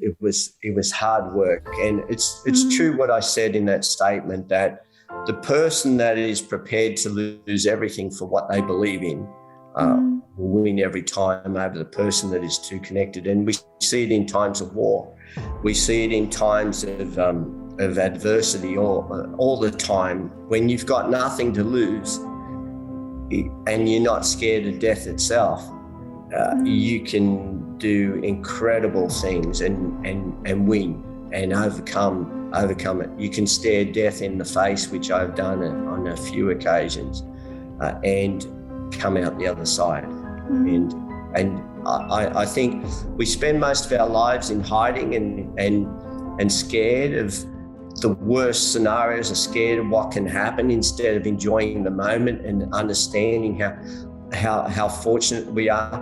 it was hard work. And it's true what I said in that statement, that the person that is prepared to lose everything for what they believe in will win every time over the person that is too connected. And we see it in times of war. We see it in times of adversity all the time. When you've got nothing to lose and you're not scared of death itself, you can do incredible things and win and overcome it. You can stare death in the face, which I've done on a few occasions, and come out the other side. And I think we spend most of our lives in hiding and scared of the worst scenarios, are scared of what can happen, instead of enjoying the moment and understanding how fortunate we are.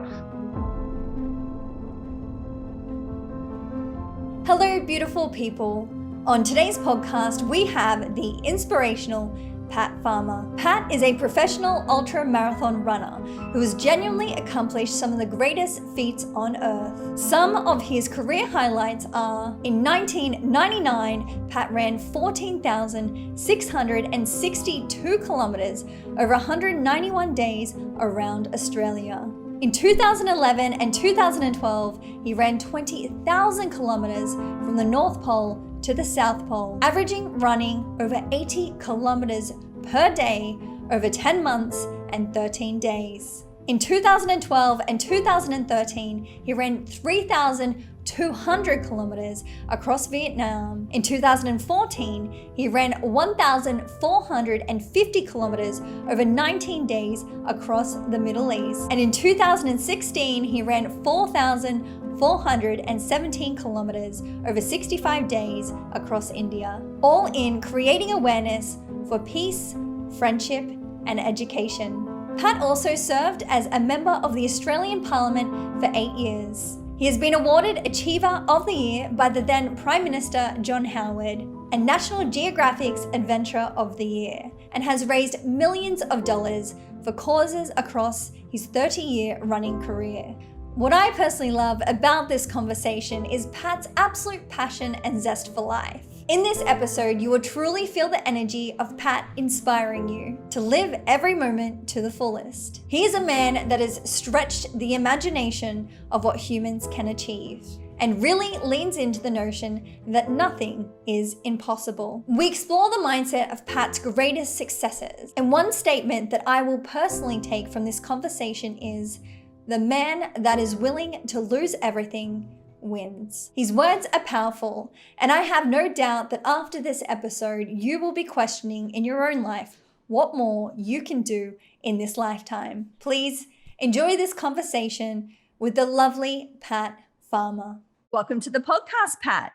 Hello, beautiful people. On today's podcast, we have the inspirational Pat Farmer. Pat is a professional ultramarathon runner who has genuinely accomplished some of the greatest feats on earth. Some of his career highlights are: in 1999, Pat ran 14,662 kilometers over 191 days around Australia. In 2011 and 2012, he ran 20,000 kilometers from the North Pole to the South Pole, averaging running over 80 kilometers per day over 10 months and 13 days. In 2012 and 2013, he ran 3,200 kilometers across Vietnam. In 2014, he ran 1,450 kilometers over 19 days across the Middle East. And in 2016, he ran 4,417 kilometers over 65 days across India, all in creating awareness for peace, friendship, and education. Pat also served as a member of the Australian Parliament for 8 years. He has been awarded Achiever of the Year by the then Prime Minister John Howard and National Geographic's Adventurer of the Year, and has raised millions of dollars for causes across his 30-year running career. What I personally love about this conversation is Pat's absolute passion and zest for life. In this episode, you will truly feel the energy of Pat inspiring you to live every moment to the fullest. He is a man that has stretched the imagination of what humans can achieve and really leans into the notion that nothing is impossible. We explore the mindset of Pat's greatest successes, and one statement that I will personally take from this conversation is, "The man that is willing to lose everything wins." His words are powerful, and I have no doubt that after this episode, you will be questioning in your own life what more you can do in this lifetime. Please enjoy this conversation with the lovely Pat Farmer. Welcome to the podcast, Pat.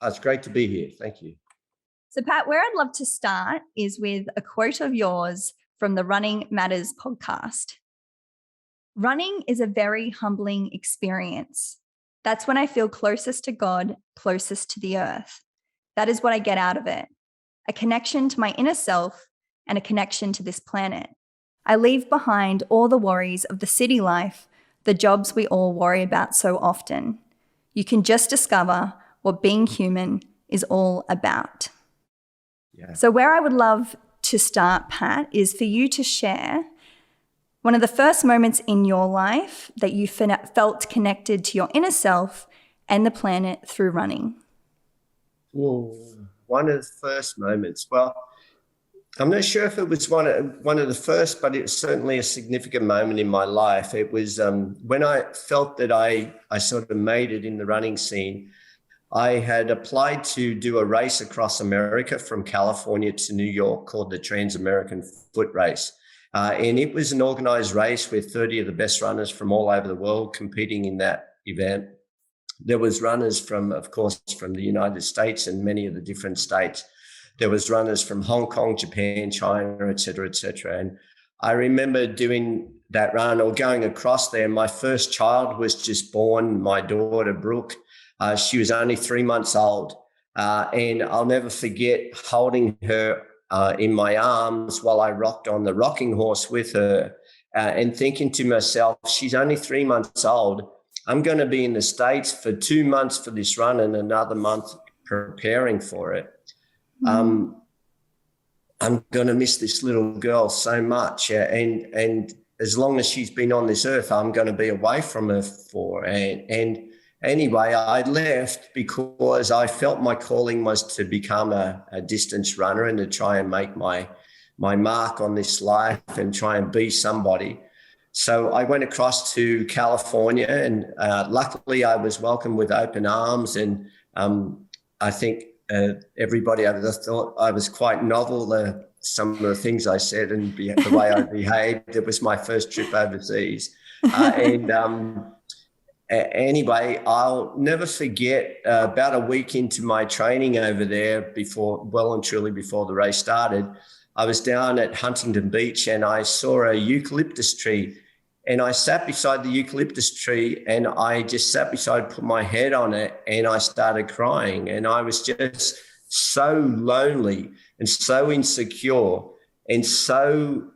It's great to be here. Thank you. So, Pat, where I'd love to start is with a quote of yours from the Running Matters podcast. "Running is a very humbling experience. That's when I feel closest to God, closest to the earth. That is what I get out of it. A connection to my inner self and a connection to this planet. I leave behind all the worries of the city life, the jobs we all worry about so often. You can just discover what being human is all about." Yeah. So where I would love to start, Pat, is for you to share one of the first moments in your life that you felt connected to your inner self and the planet through running. Whoa. One of the first moments. Well, I'm not sure if it was one of the first, but it was certainly a significant moment in my life. It was when I felt that I sort of made it in the running scene. I had applied to do a race across America from California to New York called the Trans-American Foot Race. And it was an organized race with 30 of the best runners from all over the world competing in that event. There was runners from, of course, from the United States and many of the different states. There was runners from Hong Kong, Japan, China, et cetera, et cetera. And I remember doing that run or going across there. My first child was just born, my daughter, Brooke. She was only 3 months old. And I'll never forget holding her in my arms while I rocked on the rocking horse with her and thinking to myself, she's only 3 months old, I'm going to be in the States for 2 months for this run and another month preparing for it. I'm going to miss this little girl so much. And as long as she's been on this earth, I'm going to be away from her for. And anyway, I left because I felt my calling was to become a distance runner and to try and make my mark on this life and try and be somebody. So I went across to California, and luckily I was welcomed with open arms. And I think everybody over there thought I was quite novel, some of the things I said and the way I behaved. It was my first trip overseas. Anyway, I'll never forget about a week into my training over there, well and truly before the race started, I was down at Huntington Beach and I saw a eucalyptus tree, and I sat beside the eucalyptus tree and I just sat beside, put my head on it, and I started crying. And I was just so lonely and so insecure and so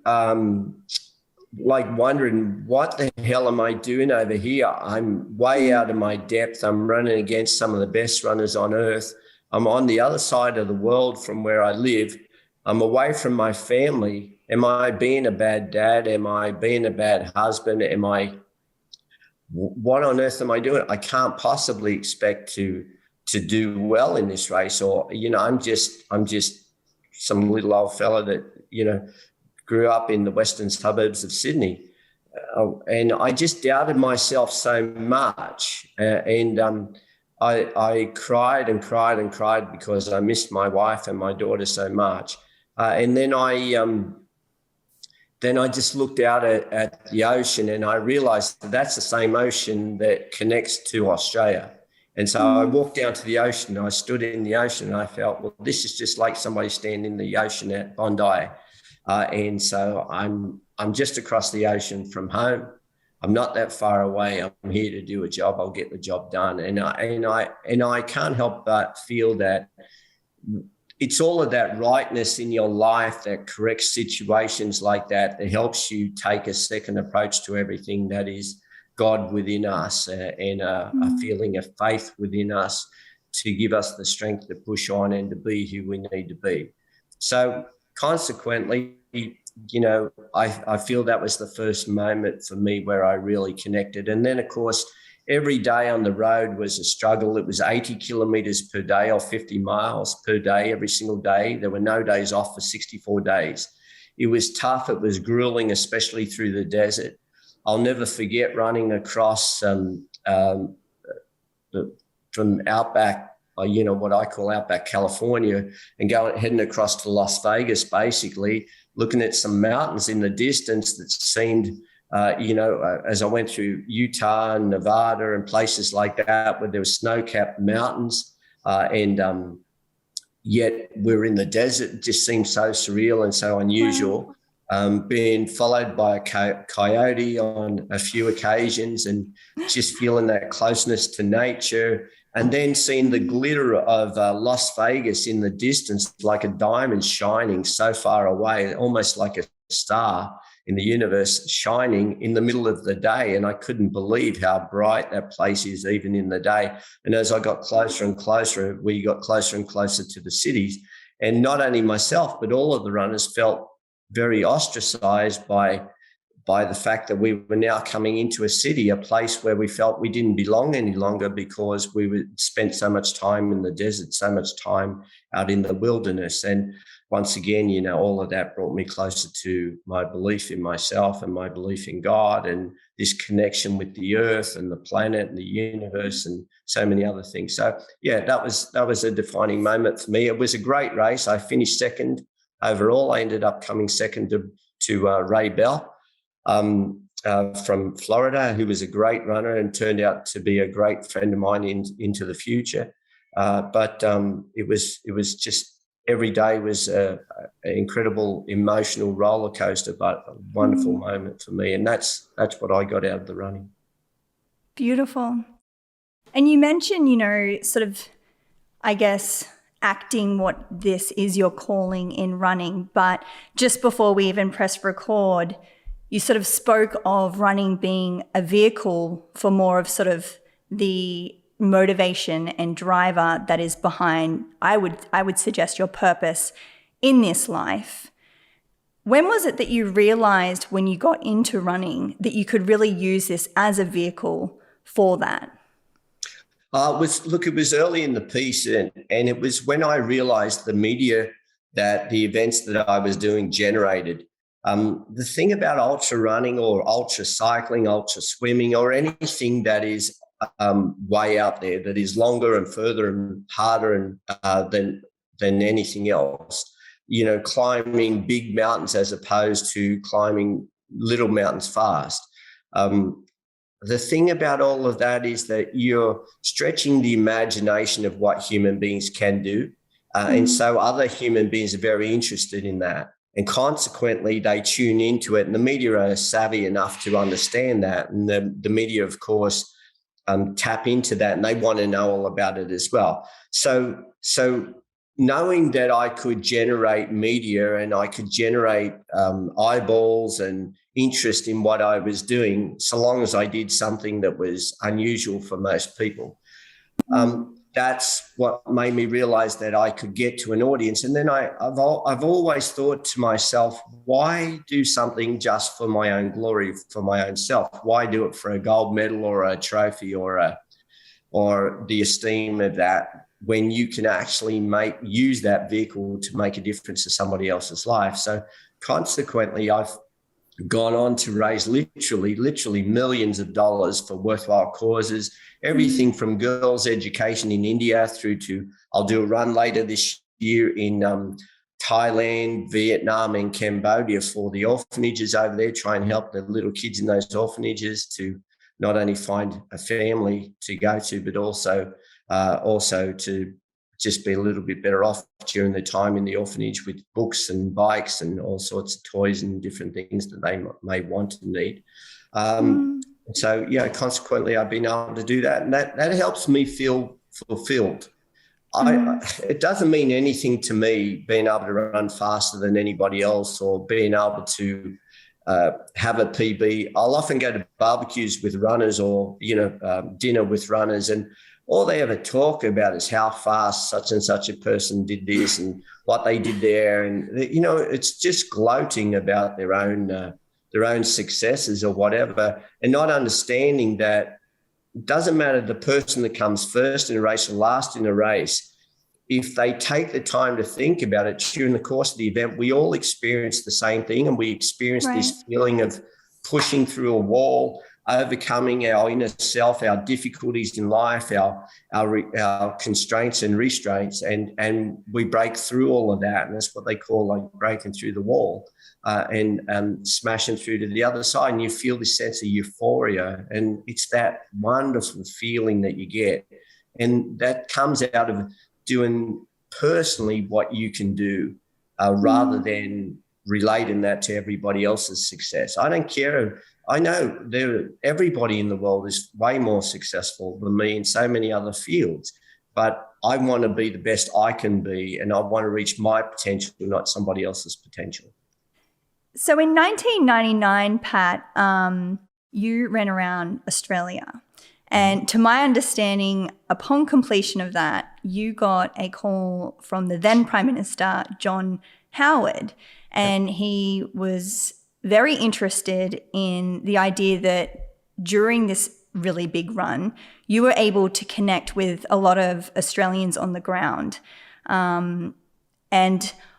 wondering, what the hell am I doing over here? I'm way out of my depth. I'm running against some of the best runners on earth. I'm on the other side of the world from where I live. I'm away from my family. Am I being a bad dad? Am I being a bad husband? What on earth am I doing? I can't possibly expect to do well in this race. Or, I'm just some little old fella that, grew up in the western suburbs of Sydney. And I just doubted myself so much. I cried and cried and cried because I missed my wife and my daughter so much. And then I just looked out at the ocean, and I realized that's the same ocean that connects to Australia. And so I walked down to the ocean, and I stood in the ocean, and I felt, well, this is just like somebody standing in the ocean at Bondi. And so I'm just across the ocean from home. I'm not that far away. I'm here to do a job. I'll get the job done. And I can't help but feel that it's all of that rightness in your life that corrects situations like that helps you take a second approach to everything, that is God within us and a feeling of faith within us to give us the strength to push on and to be who we need to be. So consequently, I feel that was the first moment for me where I really connected. And then, of course, every day on the road was a struggle. It was 80 kilometers per day or 50 miles per day, every single day. There were no days off for 64 days. It was tough. It was grueling, especially through the desert. I'll never forget running across from outback, what I call outback California, and heading across to Las Vegas, basically looking at some mountains in the distance that seemed, as I went through Utah and Nevada and places like that where there were snow-capped mountains, and yet we're in the desert. It just seemed so surreal and so unusual. Being followed by a coyote on a few occasions and just feeling that closeness to nature. And then seeing the glitter of Las Vegas in the distance, like a diamond shining so far away, almost like a star in the universe shining in the middle of the day. And I couldn't believe how bright that place is even in the day. And as I got closer and closer, we got closer and closer to the cities. And not only myself, but all of the runners felt very ostracized by the fact that we were now coming into a city, a place where we felt we didn't belong any longer because we spent so much time in the desert, so much time out in the wilderness. And once again, all of that brought me closer to my belief in myself and my belief in God and this connection with the earth and the planet and the universe and so many other things. So yeah, that was a defining moment for me. It was a great race. I finished second overall. I ended up coming second to Ray Bell from Florida, who was a great runner and turned out to be a great friend of mine into the future. But it was just every day was an incredible emotional roller coaster, but a wonderful moment for me. And that's what I got out of the running. Beautiful. And you mentioned, sort of, I guess, acting what this is your calling in running. But just before we even press record, you sort of spoke of running being a vehicle for more of sort of the motivation and driver that is behind, I would suggest, your purpose in this life. When was it that you realized when you got into running that you could really use this as a vehicle for that? It was early in the piece, and it was when I realized the media that the events that I was doing generated. The thing about ultra running or ultra cycling, ultra swimming, or anything that is way out there, that is longer and further and harder than anything else, climbing big mountains as opposed to climbing little mountains fast. The thing about all of that is that you're stretching the imagination of what human beings can do. And so other human beings are very interested in that. And consequently, they tune into it. And the media are savvy enough to understand that. And the media, of course, tap into that, and they want to know all about it as well. So knowing that I could generate media and I could generate eyeballs and interest in what I was doing, so long as I did something that was unusual for most people. That's what made me realize that I could get to an audience. And then I've always thought to myself, why do something just for my own glory, for my own self? Why do it for a gold medal or a trophy or the esteem of that, when you can actually use that vehicle to make a difference to somebody else's life? So consequently, I've gone on to raise literally millions of dollars for worthwhile causes, everything from girls' education in India through to, I'll do a run later this year in Thailand, Vietnam, and Cambodia for the orphanages over there, try and help the little kids in those orphanages to not only find a family to go to, but also to just be a little bit better off during the time in the orphanage with books and bikes and all sorts of toys and different things that they may want and need. So, consequently, I've been able to do that. And that helps me feel fulfilled. It doesn't mean anything to me being able to run faster than anybody else or being able to have a PB. I'll often go to barbecues with runners or, dinner with runners, and all they ever talk about is how fast such and such a person did this and what they did there. And, it's just gloating about their own successes or whatever, and not understanding that it doesn't matter the person that comes first in a race or last in a race. If they take the time to think about it during the course of the event, we all experience the same thing, and we experience this feeling of pushing through a wall, overcoming our inner self, our difficulties in life, our constraints and restraints, and we break through all of that. And that's what they call like breaking through the wall and smashing through to the other side. And you feel this sense of euphoria, and it's that wonderful feeling that you get. And that comes out of doing personally what you can do rather than relating that to everybody else's success. I don't care. I know everybody in the world is way more successful than me in so many other fields, but I want to be the best I can be, and I want to reach my potential, not somebody else's potential. So in 1999, Pat, you ran around Australia. And to my understanding, upon completion of that, you got a call from the then Prime Minister, John Howard, and he was very interested in the idea that during this really big run, you were able to connect with a lot of Australians on the ground. And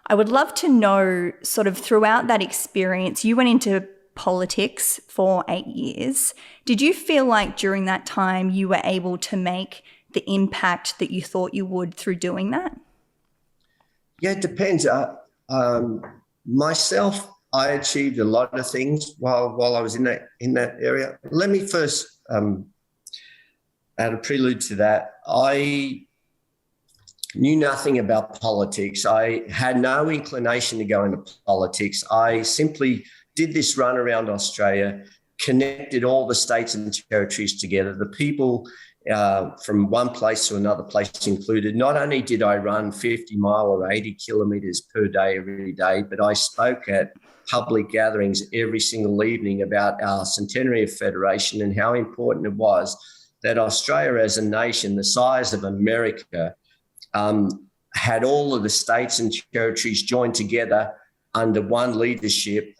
I would love to know, sort of throughout that experience, you went into politics for 8 years. Did you feel like during that time you were able to make the impact that you thought you would through doing that? Yeah, it depends. Myself, I achieved a lot of things while I was in that area. Let me first add a prelude to that. I knew nothing about politics. I had no inclination to go into politics. I simply did this run around Australia, connected all the states and territories together. The people from one place to another place included. Not only did I run 50 mile or 80 kilometres per day every day, but I spoke at public gatherings every single evening about our centenary of federation and how important it was that Australia as a nation, the size of America, had all of the states and territories joined together under one leadership.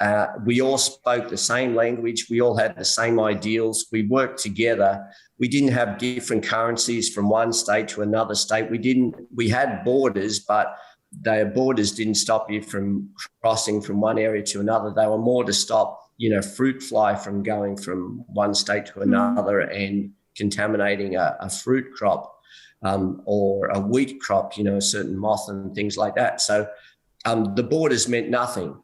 We all spoke the same language. We all had the same ideals. We worked together. We didn't have different currencies from one state to another state. We had borders, but their borders didn't stop you from crossing from one area to another. They were more to stop, fruit fly from going from one state to another and contaminating a fruit crop or a wheat crop, a certain moth and things like that. So the borders meant nothing.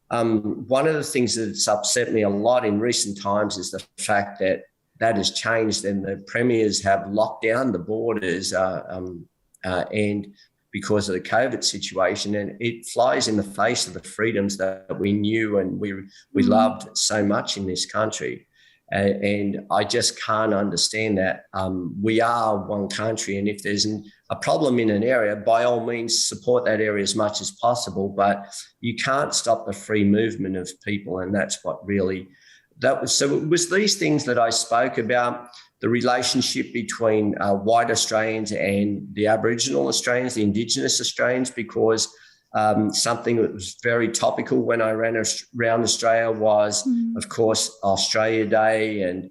One of the things that's upset me a lot in recent times is the fact that has changed and the premiers have locked down the borders and because of the COVID situation, and it flies in the face of the freedoms that we knew and we loved so much in this country. And I just can't understand that. We are one country, and if there's a problem in an area, by all means support that area as much as possible, but you can't stop the free movement of people, and that's what really so it was these things that I spoke about, the relationship between white Australians and the Aboriginal Australians, the Indigenous Australians, because something that was very topical when I ran around Australia was, of course, Australia Day, and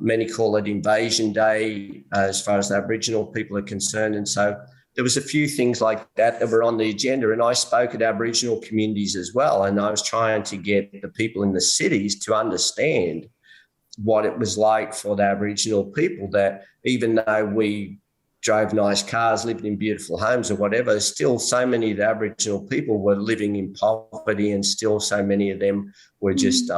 many call it Invasion Day as far as the Aboriginal people are concerned. And so there was a few things like that were on the agenda, and I spoke at Aboriginal communities as well, and I was trying to get the people in the cities to understand what it was like for the Aboriginal people, that even though we drove nice cars, lived in beautiful homes or whatever, still so many of the Aboriginal people were living in poverty, and still so many of them were just,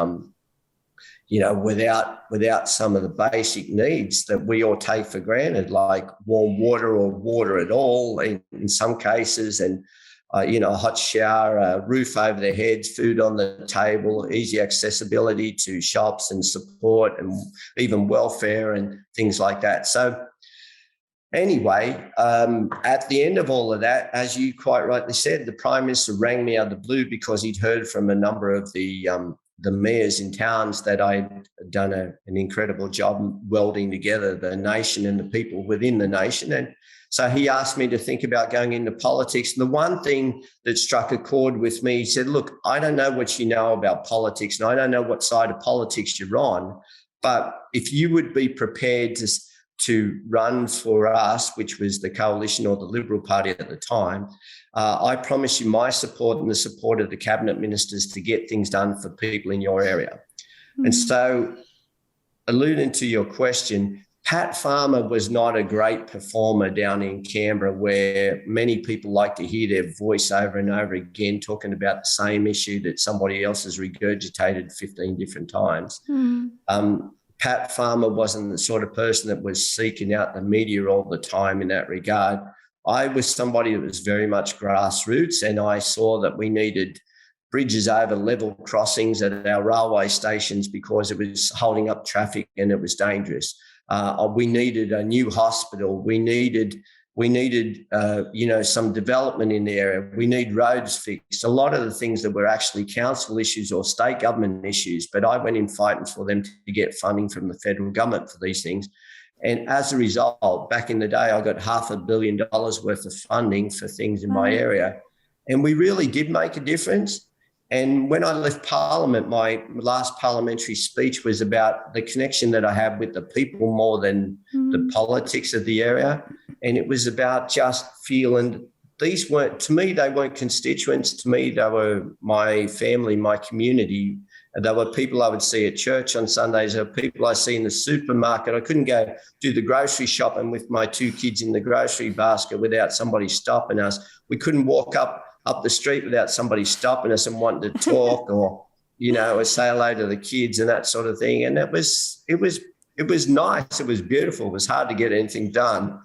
without some of the basic needs that we all take for granted, like warm water or water at all in some cases, and a hot shower, a roof over their heads, food on the table, easy accessibility to shops and support and even welfare and things like that. So anyway, at the end of all of that, as you quite rightly said, the Prime Minister rang me out of the blue because he'd heard from a number of the mayors in towns that I'd done an incredible job welding together the nation and the people within the nation. And so he asked me to think about going into politics. And the one thing that struck a chord with me, he said, look, I don't know what you know about politics, and I don't know what side of politics you're on, but if you would be prepared to run for us, which was the Coalition or the Liberal Party at the time, I promise you my support and the support of the cabinet ministers to get things done for people in your area. And so, alluding to your question, Pat Farmer was not a great performer down in Canberra, where many people like to hear their voice over and over again talking about the same issue that somebody else has regurgitated 15 different times. Pat Farmer wasn't the sort of person that was seeking out the media all the time in that regard. I was somebody that was very much grassroots, and I saw that we needed bridges over level crossings at our railway stations because it was holding up traffic and it was dangerous. We needed a new hospital. We needed some development in the area. We need roads fixed. A lot of the things that were actually council issues or state government issues, but I went in fighting for them to get funding from the federal government for these things. And as a result, back in the day, I got $500 million worth of funding for things in my area. And we really did make a difference. And when I left Parliament, my last parliamentary speech was about the connection that I have with the people more than the politics of the area. And it was about just feeling these weren't, to me, they weren't constituents. To me, they were my family, my community. There were people I would see at church on Sundays. There were people I see in the supermarket. I couldn't go do the grocery shopping with my two kids in the grocery basket without somebody stopping us. We couldn't walk up the street without somebody stopping us and wanting to talk or say hello to the kids and that sort of thing. And it was nice. It was beautiful. It was hard to get anything done.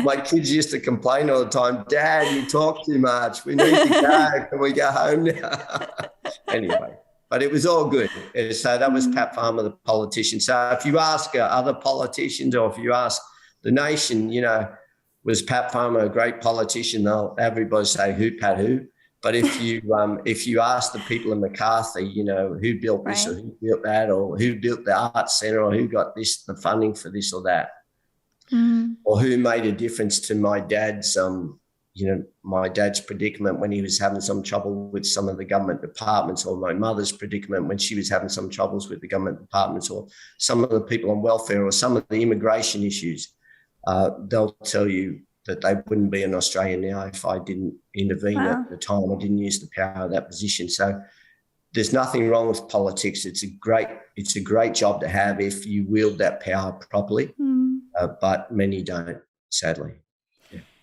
My kids used to complain all the time, Dad, you talk too much. We need to go. Can we go home now? Anyway. But it was all good. So that was Pat Farmer, the politician. So if you ask other politicians or if you ask the nation, was Pat Farmer a great politician? Everybody say who, Pat who. But if you ask the people in McCarthy, who built this or who built that, or who built the arts centre, or who got the funding for this or that, or who made a difference to my dad's predicament when he was having some trouble with some of the government departments, or my mother's predicament when she was having some troubles with the government departments, or some of the people on welfare, or some of the immigration issues, they'll tell you that they wouldn't be in Australia now if I didn't intervene at the time. I didn't use the power of that position. So there's nothing wrong with politics. It's a great job to have if you wield that power properly, but many don't, sadly.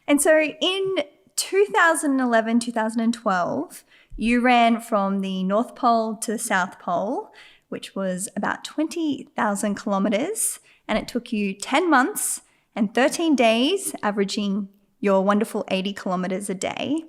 And so in 2011, 2012, you ran from the North Pole to the South Pole, which was about 20,000 kilometres, and it took you 10 months and 13 days, averaging your wonderful 80 kilometres a day.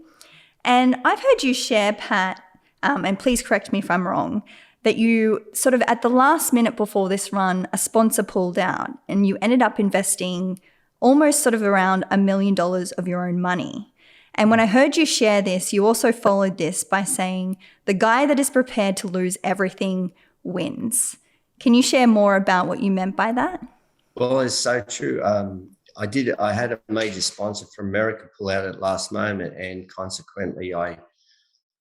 And I've heard you share, Pat, and please correct me if I'm wrong, that you sort of at the last minute before this run, a sponsor pulled out and you ended up investing almost sort of around $1 million of your own money. And when I heard you share this, you also followed this by saying, the guy that is prepared to lose everything wins. Can you share more about what you meant by that? Well, it's so true. I had a major sponsor from America pull out at last moment, and consequently I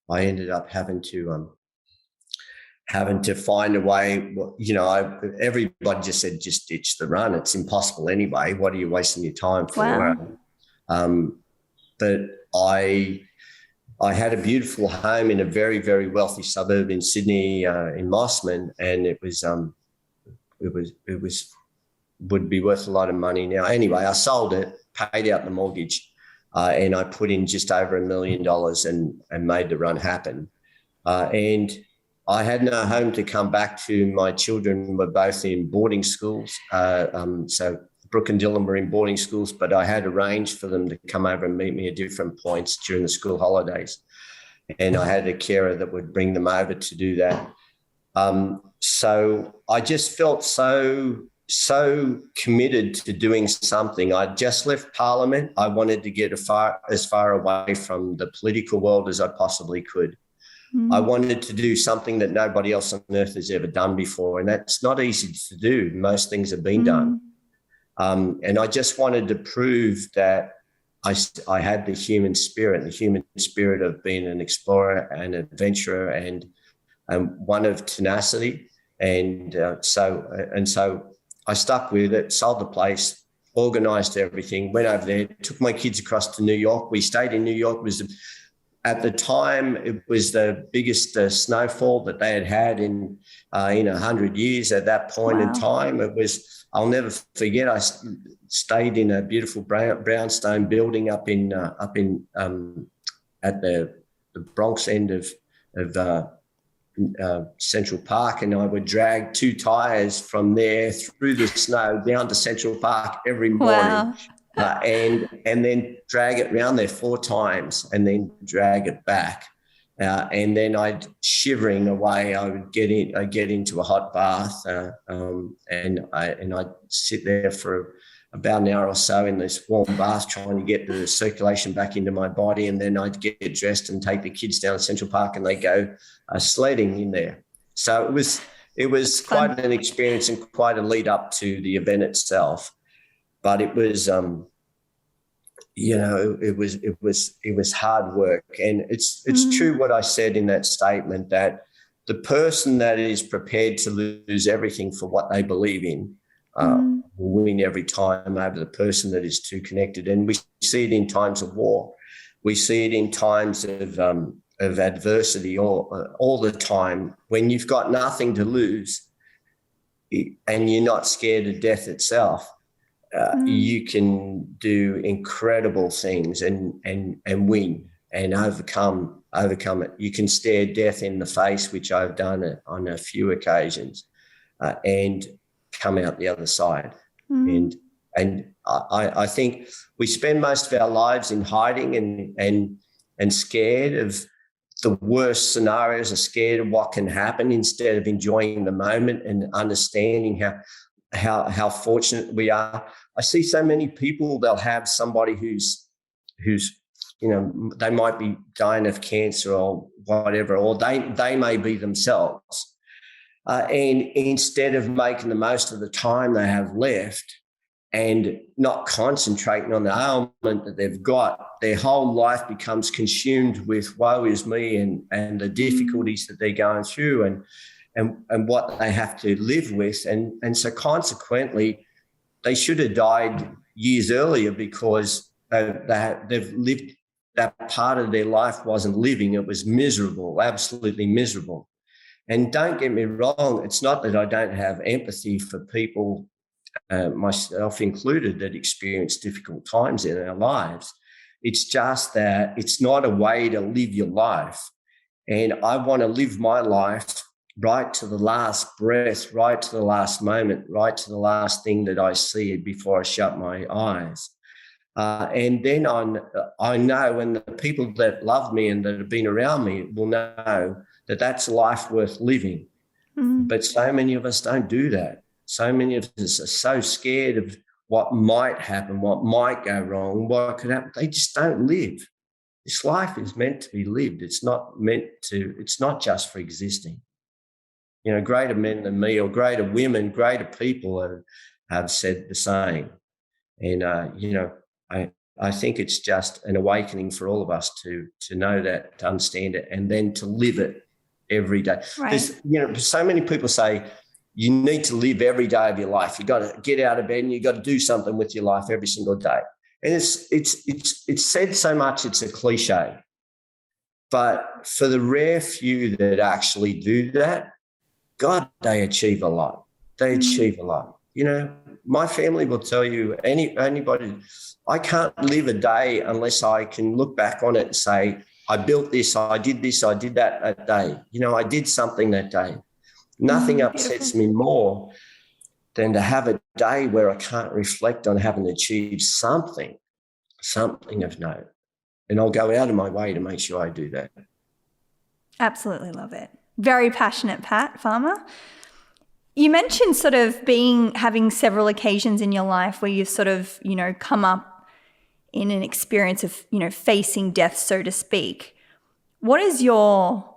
ended up having to find a way. Everybody just said, just ditch the run. It's impossible anyway. What are you wasting your time for? Wow. But I had a beautiful home in a very, very wealthy suburb in Sydney, in Mossman, and it would be worth a lot of money now. Anyway, I sold it, paid out the mortgage, and I put in just over $1 million and made the run happen. And I had no home to come back to. My children were both in boarding schools. So Brooke and Dylan were in boarding schools, but I had arranged for them to come over and meet me at different points during the school holidays. And I had a carer that would bring them over to do that. So I just felt so committed to doing something. I just left Parliament. I wanted to get as far away from the political world as I possibly could. I wanted to do something that nobody else on earth has ever done before, and that's not easy to do. Most things have been done. And I just wanted to prove that I had the human spirit of being an explorer, an adventurer, and one of tenacity. And so I stuck with it, sold the place, organised everything, went over there, took my kids across to New York. We stayed in New York. At the time, it was the biggest snowfall that they had in 100 years. At that point in time, I'll never forget. I stayed in a beautiful brownstone building up at the Bronx end of Central Park, and I would drag 2 tires from there through the snow down to Central Park every morning. Wow. And then drag it around there 4 times and then drag it back. And then shivering away, I'd get into a hot bath and I'd sit there for about an hour or so in this warm bath trying to get the circulation back into my body. And then I'd get dressed and take the kids down to Central Park and they go sledding in there. So it was quite an experience and quite a lead up to the event itself. But it was, it was hard work, and it's true what I said in that statement, that the person that is prepared to lose everything for what they believe in will win every time over the person that is too connected. And we see it in times of war. We see it in times of adversity, all the time. When you've got nothing to lose, and you're not scared of death itself. You can do incredible things and win and overcome it. You can stare death in the face, which I've done on a few occasions, and come out the other side. And I think we spend most of our lives in hiding and scared of the worst scenarios, are scared of what can happen instead of enjoying the moment and understanding how how fortunate we are. I see so many people, they'll have somebody who's they might be dying of cancer or whatever, or they may be themselves. And instead of making the most of the time they have left and not concentrating on the ailment that they've got, their whole life becomes consumed with woe is me and the difficulties that they're going through and what they have to live with. And so consequently, they should have died years earlier because they've lived, that part of their life wasn't living. It was miserable, absolutely miserable. And don't get me wrong, it's not that I don't have empathy for people, myself included, that experience difficult times in our lives. It's just that it's not a way to live your life. And I want to live my life right to the last breath, right to the last moment, right to the last thing that I see before I shut my eyes. And then I know, and the people that love me and that have been around me will know that that's a life worth living. But so many of us don't do that. So many of us are so scared of what might happen, what might go wrong, what could happen. They just don't live. This life is meant to be lived. It's not just for existing. Greater men than me, or greater women, greater people have said the same. And, I think it's just an awakening for all of us to know that, to understand it, and then to live it every day. Right. There's, so many people say you need to live every day of your life. You got to get out of bed and you got to do something with your life every single day. And it's said so much, it's a cliche. But for the rare few that actually do that, God, they achieve a lot. They achieve a lot. My family will tell you, anybody, I can't live a day unless I can look back on it and say, I built this, I did that day. I did something that day. Nothing upsets me more than to have a day where I can't reflect on having achieved something of note. And I'll go out of my way to make sure I do that. Absolutely love it. Very passionate, Pat Farmer. You mentioned sort of having several occasions in your life where you've sort of, come up in an experience of, facing death, so to speak. What is your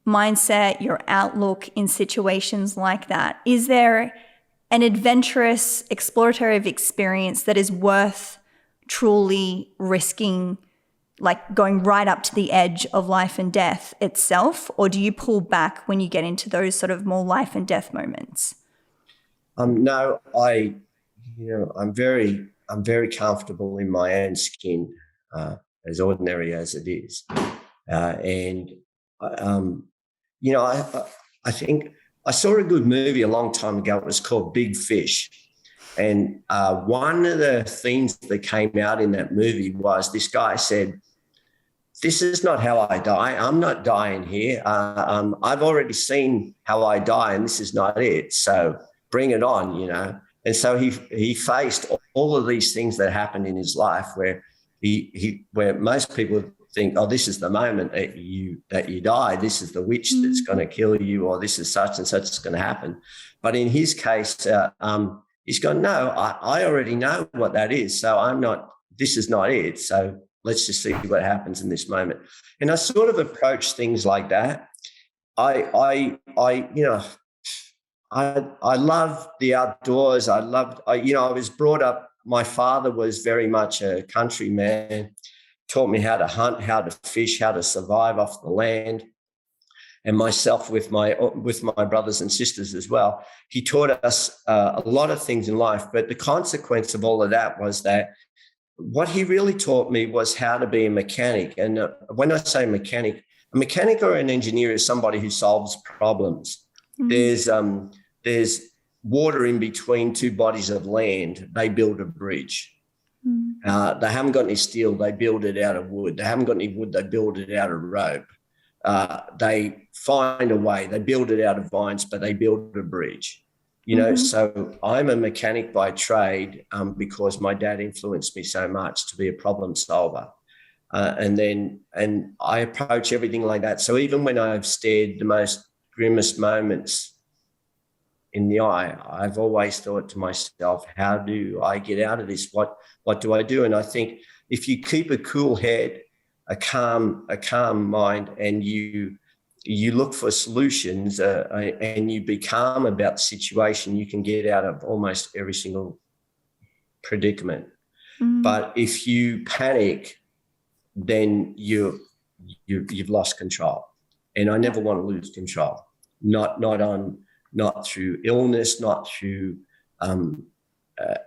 mindset, your outlook in situations like that? Is there an adventurous, explorative experience that is worth truly risking, like going right up to the edge of life and death itself? Or do you pull back when you get into those sort of more life and death moments? No, I'm very comfortable in my own skin, as ordinary as it is. I think I saw a good movie a long time ago. It was called Big Fish. And one of the themes that came out in that movie was this guy said, this is not how I die. I'm not dying here. I've already seen how I die, and this is not it. So bring it on, And so he faced all of these things that happened in his life where where most people think, oh, this is the moment that you die. This is the witch that's going to kill you, or this is such and such is going to happen. But in his case, he's gone, no, I already know what that is. So this is not it. So let's just see what happens in this moment. And I sort of approach things like that. I love the outdoors. I was brought up, my father was very much a country man, taught me how to hunt, how to fish, how to survive off the land. And myself with my brothers and sisters as well. He taught us a lot of things in life, but the consequence of all of that was that what he really taught me was how to be a mechanic. And when I say mechanic, a mechanic or an engineer is somebody who solves problems. There's water in between two bodies of land. They build a bridge. They haven't got any steel. They build it out of wood. They haven't got any wood. They build it out of rope. They find a way. They build it out of vines, but they build a bridge. So I'm a mechanic by trade because my dad influenced me so much to be a problem solver. And I approach everything like that. So even when I've stared the most grimmest moments in the eye, I've always thought to myself, how do I get out of this? What do I do? And I think if you keep a cool head, a calm mind, and you look for solutions and you be calm about the situation, you can get out of almost every single predicament. But if you panic, then you've lost control. And I never want to lose control. Not through illness, not through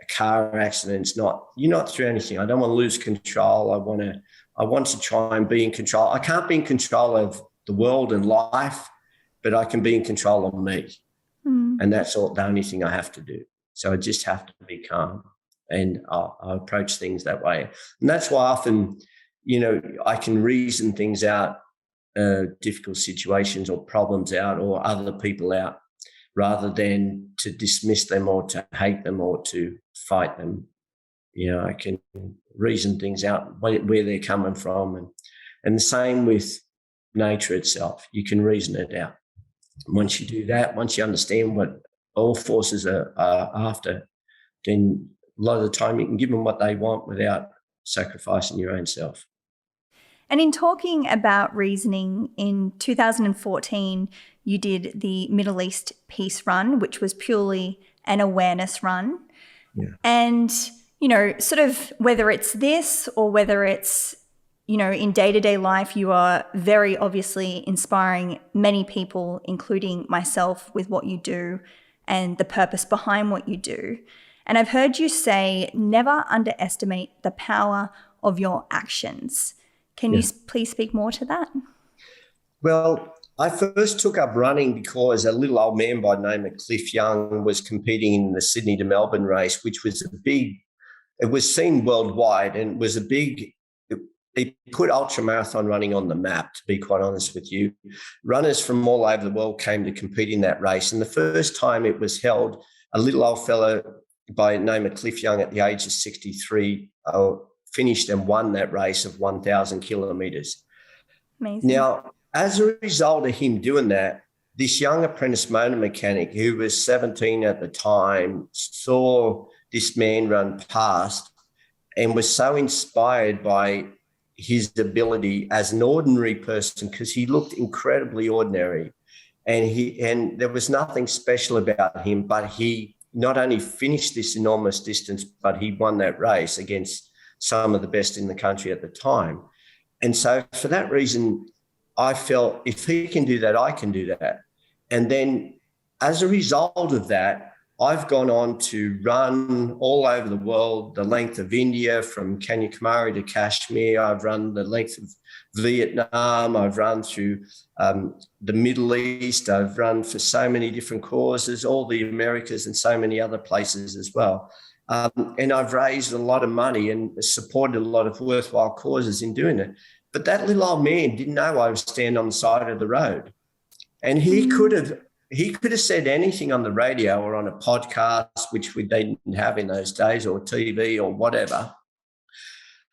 car accidents, you're not through anything. I don't want to lose control. I want to try and be in control. I can't be in control of the world and life, but I can be in control of me. And that's the only thing I have to do. So I just have to be calm, and I approach things that way. And that's why often, I can reason things out, difficult situations or problems out, or other people out, rather than to dismiss them or to hate them or to fight them. I can reason things out, where they're coming from. And the same with nature itself. You can reason it out. Once you do that, once you understand what all forces are after, then a lot of the time you can give them what they want without sacrificing your own self. And in talking about reasoning, in 2014, you did the Middle East Peace Run, which was purely an awareness run. Yeah. And, sort of whether it's this or whether it's, in day-to-day life, you are very obviously inspiring many people, including myself, with what you do and the purpose behind what you do. And I've heard you say, never underestimate the power of your actions. Can you please speak more to that? Well, I first took up running because a little old man by the name of Cliff Young was competing in the Sydney to Melbourne race, which was it was seen worldwide, and was a big, it put ultramarathon running on the map, to be quite honest with you. Runners from all over the world came to compete in that race. And the first time it was held, a little old fellow by the name of Cliff Young at the age of 63 finished and won that race of 1,000 kilometres. Amazing. Now, as a result of him doing that, this young apprentice motor mechanic who was 17 at the time saw this man run past and was so inspired by his ability as an ordinary person, because he looked incredibly ordinary, and there was nothing special about him, but he not only finished this enormous distance, but he won that race against some of the best in the country at the time. And so for that reason, I felt if he can do that, I can do that. And then as a result of that, I've gone on to run all over the world, the length of India, from Kanyakumari to Kashmir. I've run the length of Vietnam. I've run through the Middle East. I've run for so many different causes, all the Americas and so many other places as well. And I've raised a lot of money and supported a lot of worthwhile causes in doing it. But that little old man didn't know I was standing on the side of the road. And he could have said anything on the radio or on a podcast, which they didn't have in those days, or TV or whatever.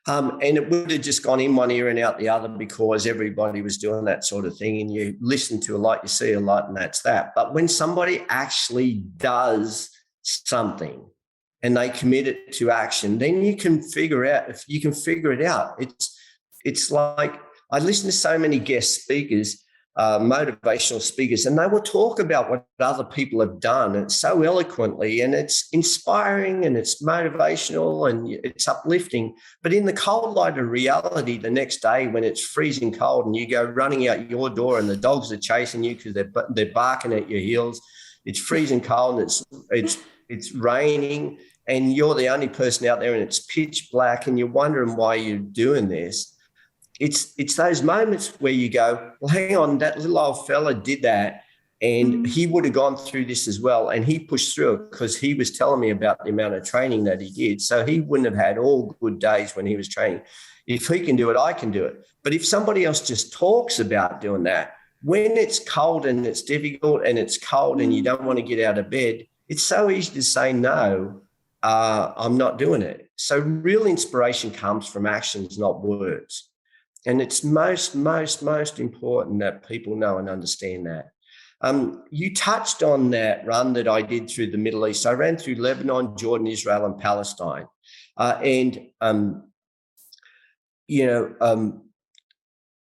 And it would have just gone in one ear and out the other, because everybody was doing that sort of thing. And you listen to a lot, you see a lot, and that's that. But when somebody actually does something and they commit it to action, then you can figure it out. It's like, I listen to so many guest speakers, motivational speakers, and they will talk about what other people have done, and so eloquently, and it's inspiring and it's motivational and it's uplifting. But in the cold light of reality, the next day when it's freezing cold and you go running out your door and the dogs are chasing you because they're barking at your heels, it's freezing cold and it's raining, and you're the only person out there and it's pitch black and you're wondering why you're doing this. It's those moments where you go, well, hang on, that little old fella did that, and he would have gone through this as well, and he pushed through it because he was telling me about the amount of training that he did. So he wouldn't have had all good days when he was training. If he can do it, I can do it. But if somebody else just talks about doing that, when it's cold and it's difficult and it's cold and you don't want to get out of bed, it's so easy to say, no, I'm not doing it. So real inspiration comes from actions, not words. And it's most important that people know and understand that. You touched on that run that I did through the Middle East. I ran through Lebanon, Jordan, Israel, and Palestine.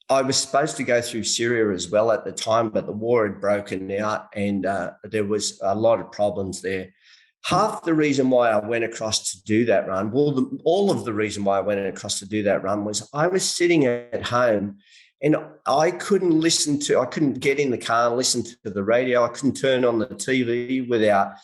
I was supposed to go through Syria as well at the time, but the war had broken out and there was a lot of problems there. Half the reason why I went across to do that run, all of the reason why I went across to do that run was I was sitting at home and I couldn't get in the car and listen to the radio. I couldn't turn on the TV without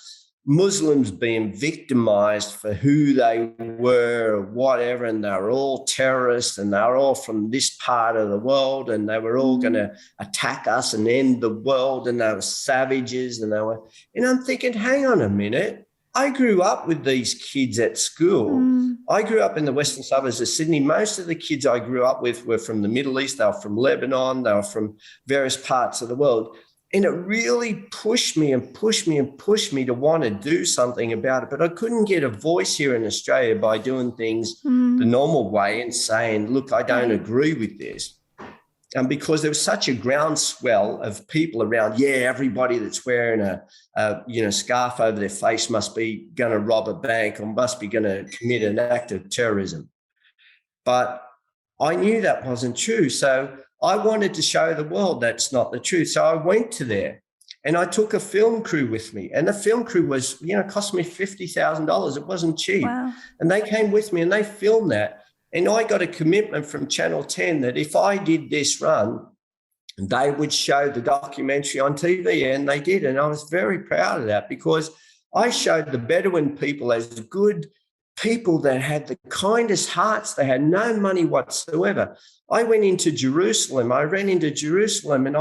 Muslims being victimized for who they were or whatever, and they were all terrorists and they were all from this part of the world and they were all going to attack us and end the world and they were savages and I'm thinking, hang on a minute. I grew up with these kids at school. I grew up in the western suburbs of Sydney. Most of the kids I grew up with were from the Middle East. They were from Lebanon. They were from various parts of the world. And it really pushed me to want to do something about it. But I couldn't get a voice here in Australia by doing things the normal way and saying, look, I don't agree with this. And because there was such a groundswell of people around, everybody that's wearing a scarf over their face must be going to rob a bank or must be going to commit an act of terrorism. But I knew that wasn't true. So I wanted to show the world that's not the truth. So I went to there and I took a film crew with me. And the film crew was, cost me $50,000. It wasn't cheap. Wow. And they came with me and they filmed that. And I got a commitment from Channel 10 that if I did this run, they would show the documentary on TV, and they did. And I was very proud of that because I showed the Bedouin people as good people that had the kindest hearts. They had no money whatsoever. I went into Jerusalem. I ran into Jerusalem and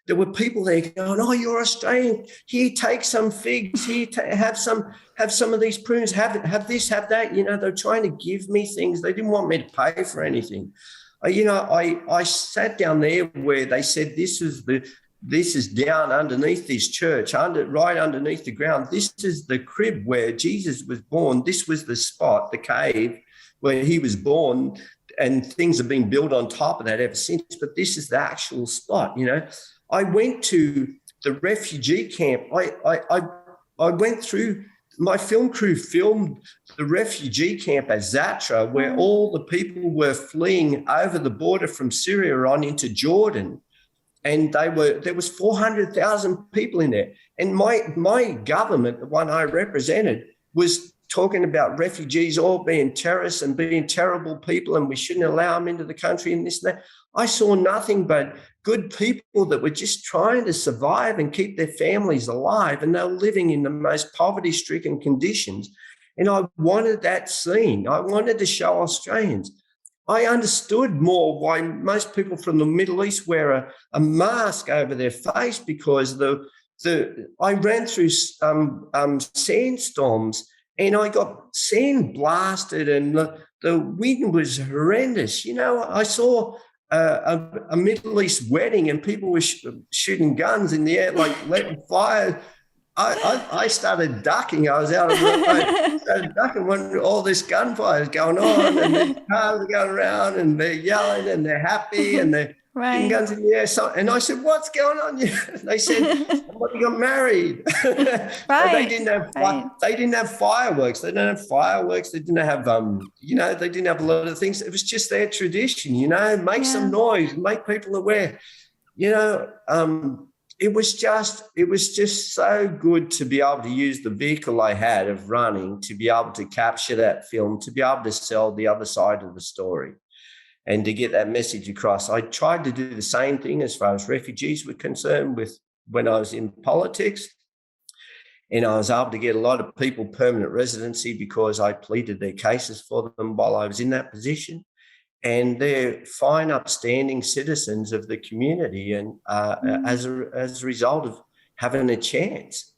there were people there going, oh, you're Australian. Here, take some figs. Here, have some of these prunes. Have this, have that. They're trying to give me things. They didn't want me to pay for anything. I sat down there where they said this is down underneath this church, right underneath the ground. This is the crib where Jesus was born. This was the spot, the cave where he was born, and things have been built on top of that ever since. But this is the actual spot, I went to the refugee camp. I went through, my film crew filmed the refugee camp at Zatra, where all the people were fleeing over the border from Syria on into Jordan. And there was 400,000 people in there. And my government, the one I represented, was talking about refugees all being terrorists and being terrible people and we shouldn't allow them into the country and this and that. I saw nothing but good people that were just trying to survive and keep their families alive, and they were living in the most poverty-stricken conditions. And I wanted that seen. I wanted to show Australians. I understood more why most people from the Middle East wear a mask over their face, because I ran through sandstorms and I got sand blasted and the wind was horrendous. I saw a Middle East wedding and people were shooting guns in the air, like letting fire. I started ducking. I was out of work. I started ducking when all this gunfire is going on and the cars are going around and they're yelling and they're happy and they're shooting guns in the air. And I said, what's going on? They said, somebody got married. They didn't have fireworks. They didn't have fireworks. They didn't have, they didn't have a lot of things. It was just their tradition, make some noise, make people aware, It was just so good to be able to use the vehicle I had of running to be able to capture that film, to be able to sell the other side of the story and to get that message across. I tried to do the same thing as far as refugees were concerned when I was in politics. And I was able to get a lot of people permanent residency because I pleaded their cases for them while I was in that position. And they're fine, upstanding citizens of the community, and as a result of having a chance.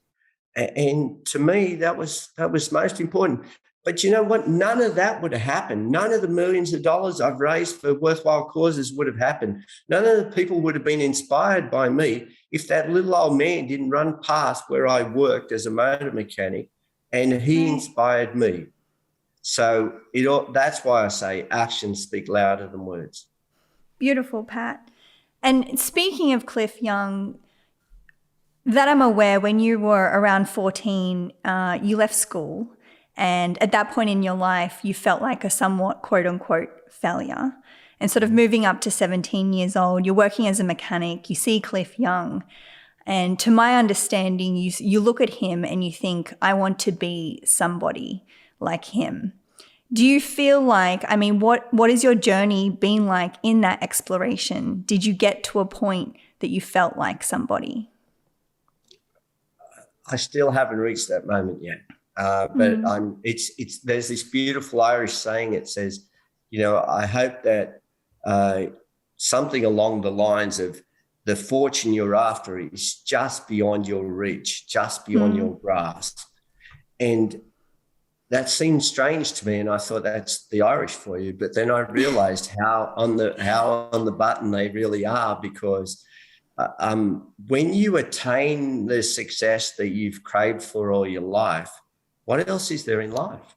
And to me, that was most important. But you know what? None of that would have happened. None of the millions of dollars I've raised for worthwhile causes would have happened. None of the people would have been inspired by me if that little old man didn't run past where I worked as a motor mechanic, and he inspired me. So that's why I say actions speak louder than words. Beautiful, Pat. And speaking of Cliff Young, That I'm aware, when you were around 14, you left school. And at that point in your life, you felt like a somewhat quote unquote failure. And sort of moving up to 17 years old, you're working as a mechanic, you see Cliff Young. And to my understanding, you look at him and you think, I want to be somebody like him. Do you feel like, I mean, what is your journey been like in that exploration? Did you get to a point that you felt like somebody? I still haven't reached that moment yet. But there's this beautiful Irish saying. It says, I hope that something along the lines of the fortune you're after is just beyond your reach, just beyond your grasp. And that seemed strange to me, and I thought, that's the Irish for you. But then I realized how on the button they really are, because when you attain the success that you've craved for all your life, what else is there in life?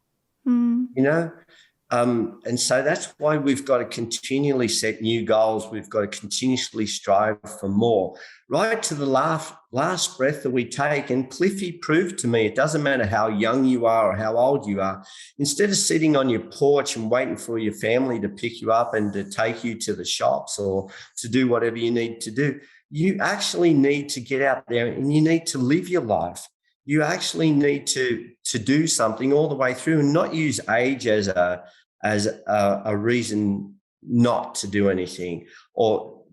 And so that's why we've got to continually set new goals. We've got to continuously strive for more, right to the last breath that we take. And Cliffy proved to me, it doesn't matter how young you are or how old you are. Instead of sitting on your porch and waiting for your family to pick you up and to take you to the shops or to do whatever you need to do, you actually need to get out there and you need to live your life. You actually need to do something all the way through, and not use age as a reason not to do anything. Or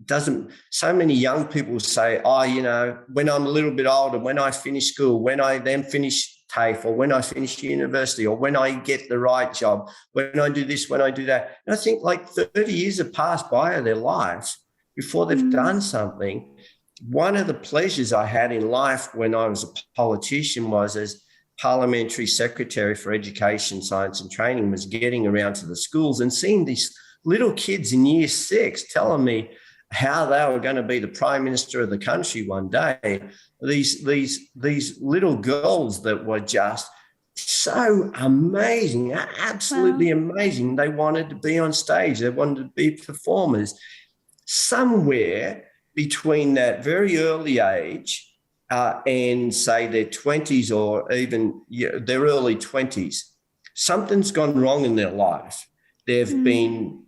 so many young people say, when I'm a little bit older, when I finish school, when I then finish TAFE, or when I finish university, or when I get the right job, when I do this, when I do that. And I think like 30 years have passed by of their lives before they've done something. One of the pleasures I had in life when I was a politician was, as Parliamentary Secretary for Education, Science and Training, was getting around to the schools and seeing these little kids in year 6 telling me how they were going to be the Prime Minister of the country one day. These little girls that were just so amazing, absolutely amazing. They wanted to be on stage. They wanted to be performers. Somewhere between that very early age and say their 20s, or even their early 20s, something's gone wrong in their life. They've been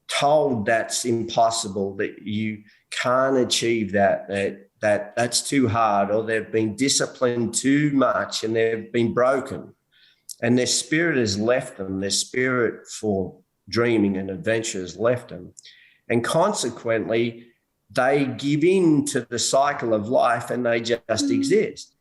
told that's impossible, that you can't achieve that's too hard, or they've been disciplined too much and they've been broken. And their spirit has left them. Their spirit for dreaming and adventure has left them. And consequently, they give in to the cycle of life and they just exist.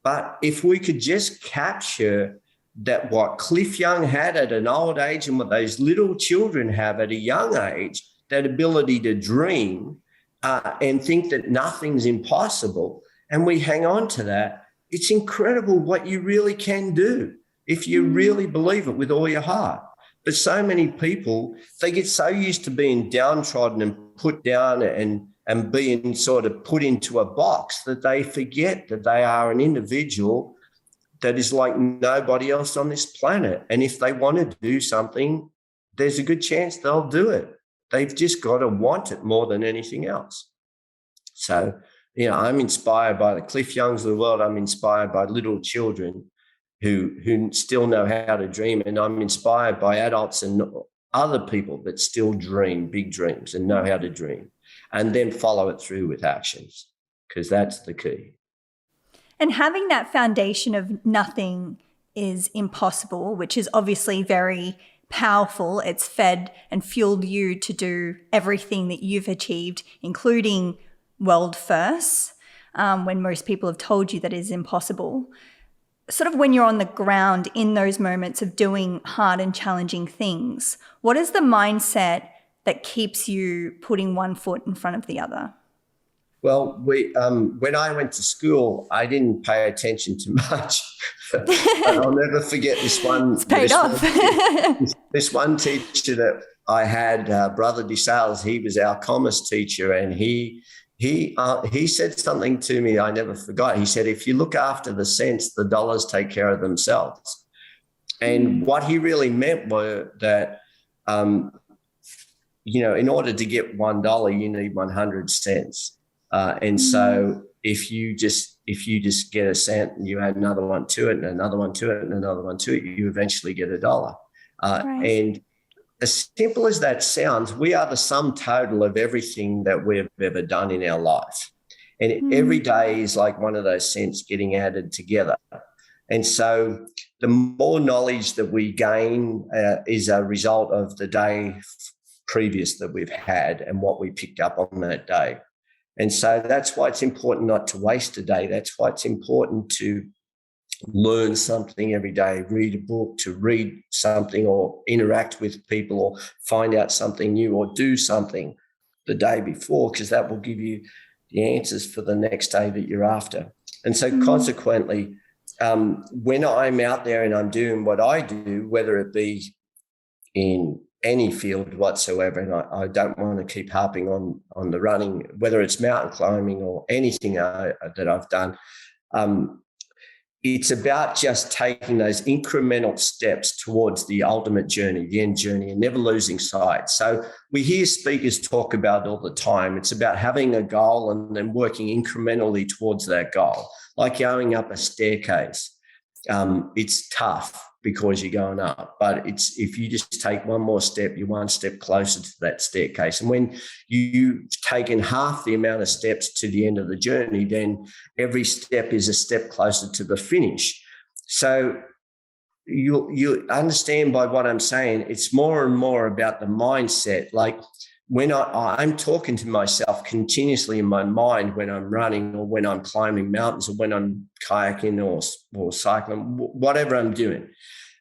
But if we could just capture that, what Cliff Young had at an old age and what those little children have at a young age, that ability to dream and think that nothing's impossible, and we hang on to that, it's incredible what you really can do if you really believe it with all your heart. But so many people, they get so used to being downtrodden and put down and being sort of put into a box that they forget that they are an individual that is like nobody else on this planet. And if they want to do something, there's a good chance they'll do it. They've just got to want it more than anything else. So, I'm inspired by the Cliff Youngs of the world. I'm inspired by little children who still know how to dream. And I'm inspired by adults and other people that still dream big dreams and know how to dream, and then follow it through with actions, because that's the key. And having that foundation of nothing is impossible, which is obviously very powerful. It's fed and fueled you to do everything that you've achieved, including world firsts, when most people have told you that is impossible. Sort of when you're on the ground in those moments of doing hard and challenging things, what is the mindset that keeps you putting one foot in front of the other? Well, when I went to school, I didn't pay attention to much. I'll never forget this one. It's paid off. This one teacher that I had, Brother DeSales, he was our commerce teacher, and he said something to me I never forgot. He said, if you look after the cents, the dollars take care of themselves. And what he really meant were that, in order to get $1, you need 100 cents. And so if you just get a cent and you add another one to it and another one to it and another one to it, you eventually get $1. Right. And as simple as that sounds, we are the sum total of everything that we've ever done in our life. And every day is like one of those cents getting added together. And so the more knowledge that we gain is a result of the day previous that we've had and what we picked up on that day. And so that's why it's important not to waste a day. That's why it's important to learn something every day, read a book, to read something or interact with people or find out something new or do something the day before, because that will give you the answers for the next day that you're after. And so consequently, when I'm out there and I'm doing what I do, whether it be in any field whatsoever, and I don't want to keep harping on the running, whether it's mountain climbing or anything that I've done, it's about just taking those incremental steps towards the ultimate journey, the end journey, and never losing sight. So we hear speakers talk about it all the time. It's about having a goal and then working incrementally towards that goal, like going up a staircase. It's tough because you're going up, but if you just take one more step, you're one step closer to that staircase. And when you've taken half the amount of steps to the end of the journey, then every step is a step closer to the finish. So you understand by what I'm saying, it's more and more about the mindset. Like when I'm talking to myself continuously in my mind when I'm running or when I'm climbing mountains or when I'm kayaking or cycling, whatever I'm doing.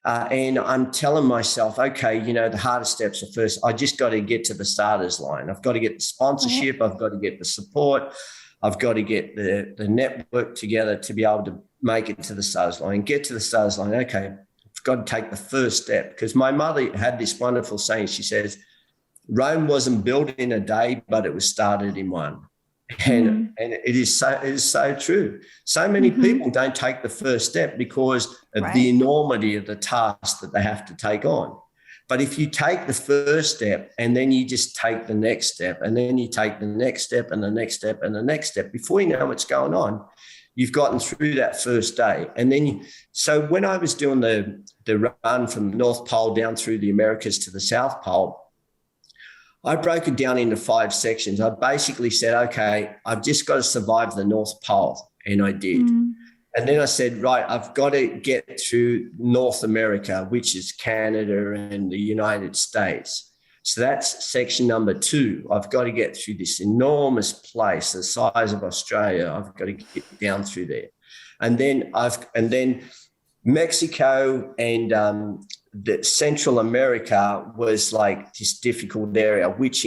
And I'm telling myself, okay, the hardest steps are first. I just got to get to the starters line. I've got to get the sponsorship. I've got to get the support. I've got to get the network together to be able to make it to the starters line. Get to the starters line. Okay, I've got to take the first step, because my mother had this wonderful saying. She says, Rome wasn't built in a day, but it was started in one. And it is so true. So many people don't take the first step because of the enormity of the task that they have to take on. But if you take the first step and then you just take the next step and then you take the next step and the next step and the next step, before you know what's going on, you've gotten through that first day. And then so when I was doing the run from the North Pole down through the Americas to the South Pole, I broke it down into 5 sections. I basically said, okay, I've just got to survive the North Pole. And I did. And then I said, right, I've got to get through North America, which is Canada and the United States. So that's section number 2. I've got to get through this enormous place, the size of Australia. I've got to get down through there. And then Mexico and the Central America was like this difficult area, which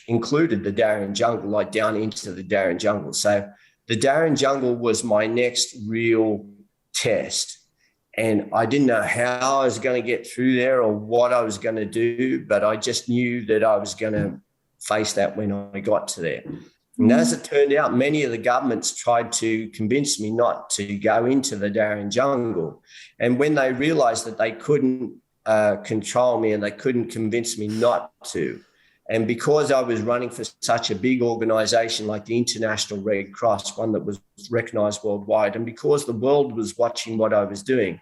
included the Darien Jungle, like down into the Darien Jungle. So the Darien Jungle was my next real test. And I didn't know how I was going to get through there or what I was going to do, but I just knew that I was going to face that when I got to there. And as it turned out, many of the governments tried to convince me not to go into the Darien Jungle. And when they realized that they couldn't control me and they couldn't convince me not to, and because I was running for such a big organization like the International Red Cross, one that was recognized worldwide, and because the world was watching what I was doing,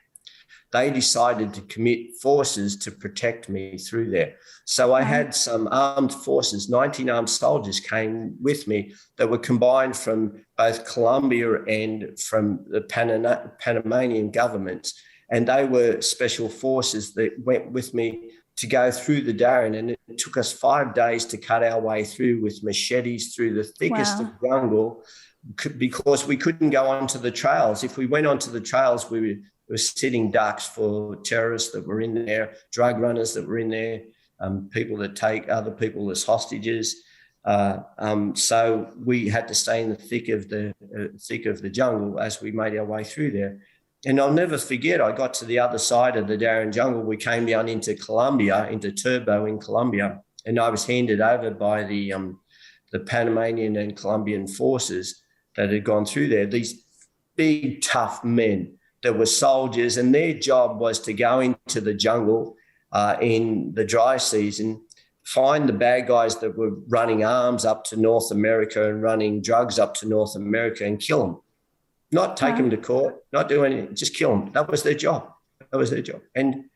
they decided to commit forces to protect me through there. So I had some armed forces, 19 armed soldiers came with me that were combined from both Colombia and from the Panamanian governments. And they were special forces that went with me to go through the Darien. And it took us 5 days to cut our way through with machetes through the thickest of jungle, because we couldn't go onto the trails. If we went onto the trails, we were sitting ducks for terrorists that were in there, drug runners that were in there, people that take other people as hostages. So we had to stay in the thick of the jungle as we made our way through there. And I'll never forget, I got to the other side of the Darien Jungle. We came down into Colombia, into Turbo in Colombia, and I was handed over by the Panamanian and Colombian forces that had gone through there. These big, tough men that were soldiers, and their job was to go into the jungle in the dry season, find the bad guys that were running arms up to North America and running drugs up to North America and kill them. Not take them to court, not do anything, just kill them. That was their job. That was their job. And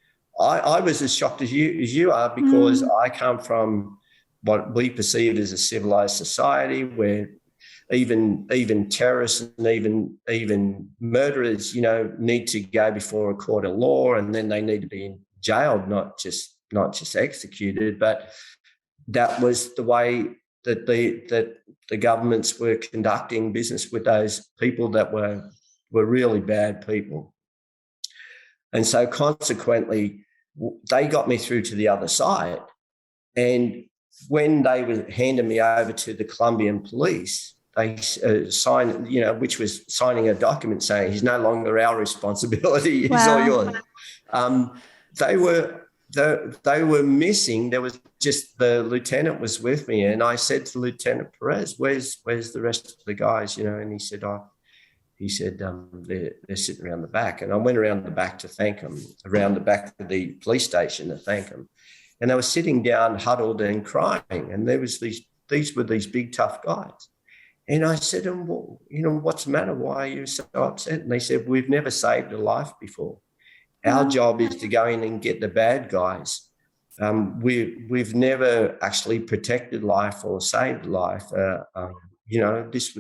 I was as shocked as you are, because I come from what we perceive as a civilized society where even terrorists and even murderers, need to go before a court of law, and then they need to be jailed, not just executed. But that was the way that the governments were conducting business with those people that were really bad people. And so consequently, they got me through to the other side. And when they were handing me over to the Colombian police, they signed, which was signing a document saying he's no longer our responsibility, he's all yours. They were missing. There was just the lieutenant was with me, and I said to Lieutenant Perez, "Where's the rest of the guys?" And he said, they're sitting around the back. And I went around the back to thank them, around the back of the police station to thank them. And they were sitting down, huddled and crying. And there was these were these big, tough guys. And I said to them, "Well, what's the matter? Why are you so upset?" And they said, "We've never saved a life before. Our job is to go in and get the bad guys. We've never actually protected life or saved life. This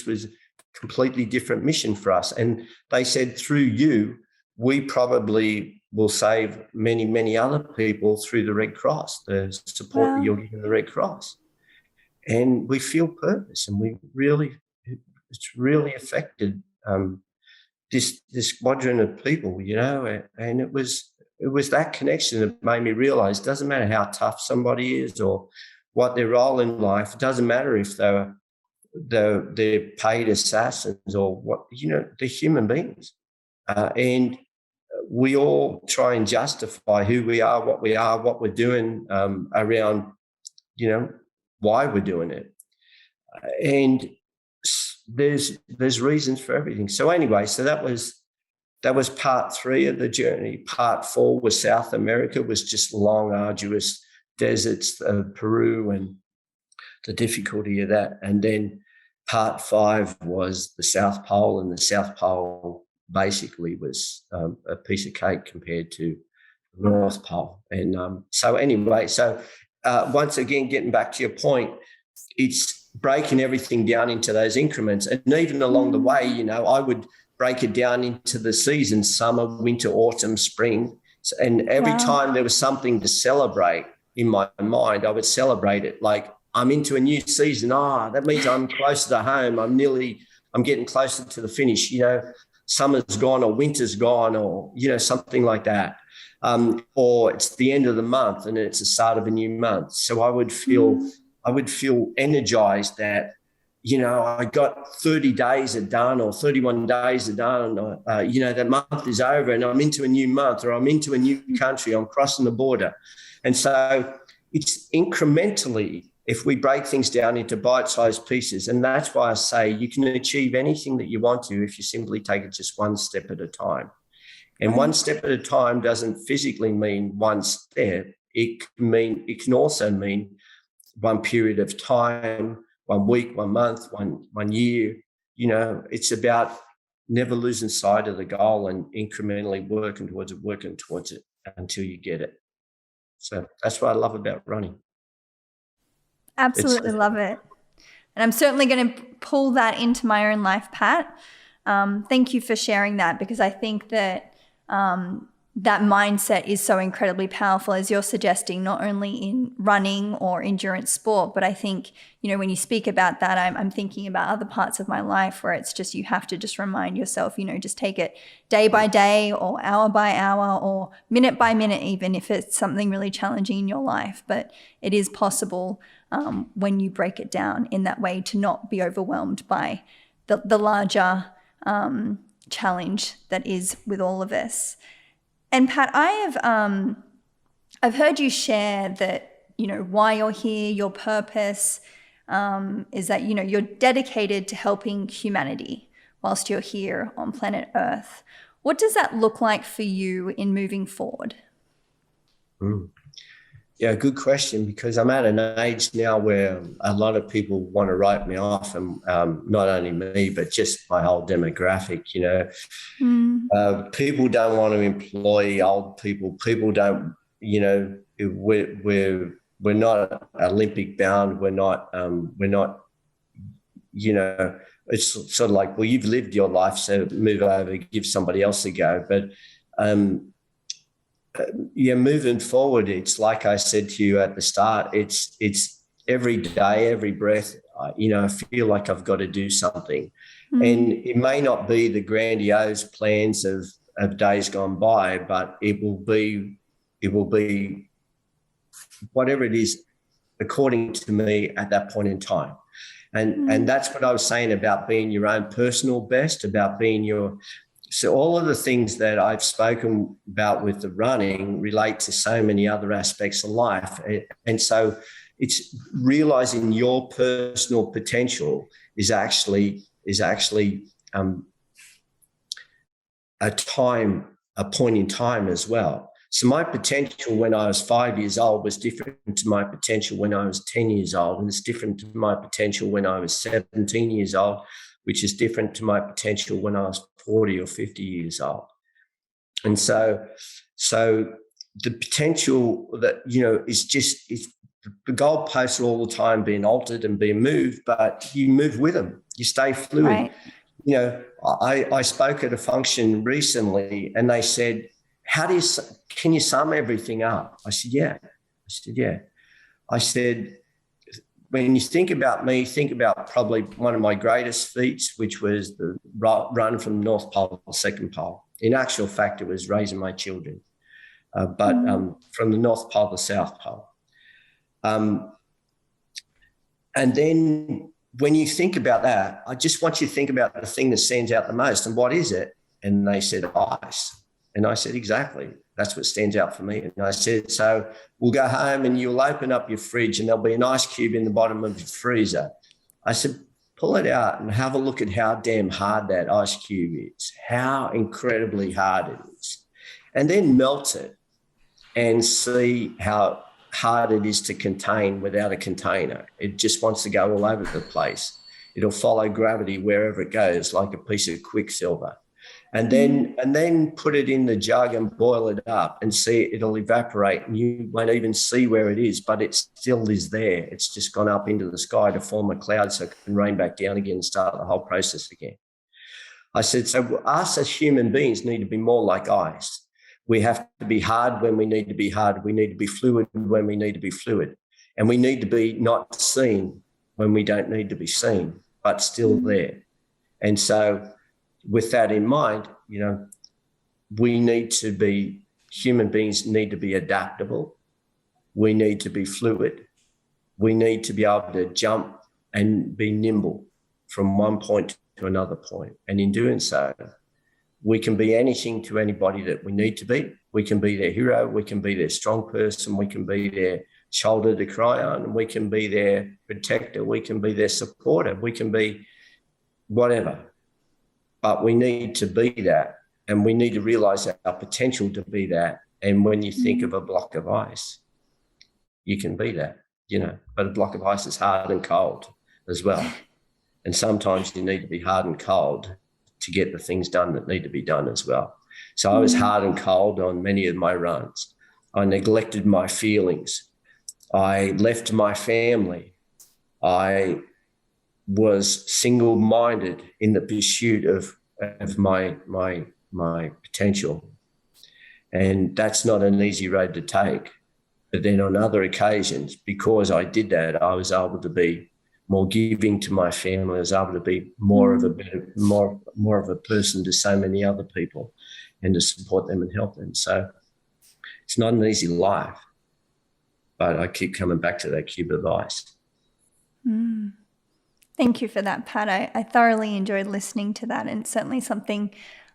was a completely different mission for us." And they said, "Through you, we probably will save many, many other people through the Red Cross, the support that you're giving the Red Cross. And we feel purpose, and it's really affected this squadron of people, and it was that connection that made me realize it doesn't matter how tough somebody is or what their role in life. It doesn't matter if they're paid assassins or what, they're human beings. And we all try and justify who we are, what we're doing around, why we're doing it. And there's reasons for everything. So anyway, that was part 3 of the journey. Part 4 was South America, was just long, arduous deserts, Peru, and the difficulty of that. And then part 5 was the South Pole, and the South Pole basically was a piece of cake compared to the North Pole. And once again, getting back to your point, it's breaking everything down into those increments. And even along the way, I would break it down into the seasons: summer, winter, autumn, spring. And every time there was something to celebrate in my mind, I would celebrate it. Like, I'm into a new season. That means I'm closer to home. I'm getting closer to the finish. Summer's gone or winter's gone, or, something like that. Or it's the end of the month and it's the start of a new month. So I would feel energized that, I got 30 days are done or 31 days are done. That month is over and I'm into a new month, or I'm into a new country. I'm crossing the border. And so it's incrementally, if we break things down into bite-sized pieces. And that's why I say you can achieve anything that you want to if you simply take it just one step at a time. And one step at a time doesn't physically mean one step. It can also mean one period of time, 1 week, 1 month, one year. It's about never losing sight of the goal and incrementally working towards it until you get it. So that's what I love about running. Absolutely love it. And I'm certainly going to pull that into my own life, Pat. Thank you for sharing that, because I think that that mindset is so incredibly powerful, as you're suggesting, not only in running or endurance sport, but I think, when you speak about that, I'm thinking about other parts of my life where it's just, you have to just remind yourself, just take it day by day or hour by hour or minute by minute, even if it's something really challenging in your life. But it is possible when you break it down in that way to not be overwhelmed by the larger challenge that is with all of us. And Pat, I've heard you share that, why you're here, your purpose is that, you're dedicated to helping humanity whilst you're here on planet Earth. What does that look like for you in moving forward? Yeah, good question, because I'm at an age now where a lot of people want to write me off, and not only me, but just my whole demographic. People don't want to employ old people. People don't, we're not Olympic bound. We're not. It's sort of like, well, you've lived your life, so move over, give somebody else a go. But moving forward, it's like I said to you at the start, it's every day, every breath, I feel like I've got to do something. And it may not be the grandiose plans of days gone by, but it will be whatever it is according to me at that point in time. And that's what I was saying about being your own personal best, about being so all of the things that I've spoken about with the running relate to so many other aspects of life. And so it's realizing your personal potential is actually a point in time as well. So my potential when I was 5 years old was different to my potential when I was 10 years old, and it's different to my potential when I was 17 years old, which is different to my potential when I was 40 or 50 years old. And so the potential that, is the goalposts are all the time being altered and being moved, but you move with them. You stay fluid. Right. I spoke at a function recently and they said, can you sum everything up? I said, yeah. I said, when you think about me, think about probably one of my greatest feats, which was the run from the North Pole to the second pole. In actual fact, it was raising my children, but from the North Pole to the South Pole. And then when you think about that, I just want you to think about the thing that stands out the most. And what is it? And they said, ice. And I said, exactly. That's what stands out for me. And I said, so we'll go home and you'll open up your fridge and there'll be an ice cube in the bottom of your freezer. I said, pull it out and have a look at how damn hard that ice cube is, how incredibly hard it is. And then melt it and see how hard it is to contain without a container. It just wants to go all over the place. It'll follow gravity wherever it goes, like a piece of quicksilver. And then put it in the jug and boil it up and see it'll evaporate and you won't even see where it is, but it still is there. It's just gone up into the sky to form a cloud so it can rain back down again and start the whole process again. I said, so us as human beings need to be more like ice. We have to be hard when we need to be hard. We need to be fluid when we need to be fluid. And we need to be not seen when we don't need to be seen, but still there. And so with that in mind, human beings need to be adaptable. We need to be fluid. We need to be able to jump and be nimble from one point to another point. And in doing so, we can be anything to anybody that we need to be. We can be their hero. We can be their strong person. We can be their shoulder to cry on. We can be their protector. We can be their supporter. We can be whatever. But we need to be that, and we need to realize our potential to be that. And when you think of a block of ice, you can be that, but a block of ice is hard and cold as well. And sometimes you need to be hard and cold to get the things done that need to be done as well. So I was hard and cold on many of my runs. I neglected my feelings. I left my family. I was single-minded in the pursuit of my potential. And that's not an easy road to take. But then on other occasions, because I did that, I was able to be more giving to my family. I was able to be more of a person to so many other people and to support them and help them. So it's not an easy life, but I keep coming back to that cube of ice. Thank you for that, Pat. I thoroughly enjoyed listening to that, and it's certainly something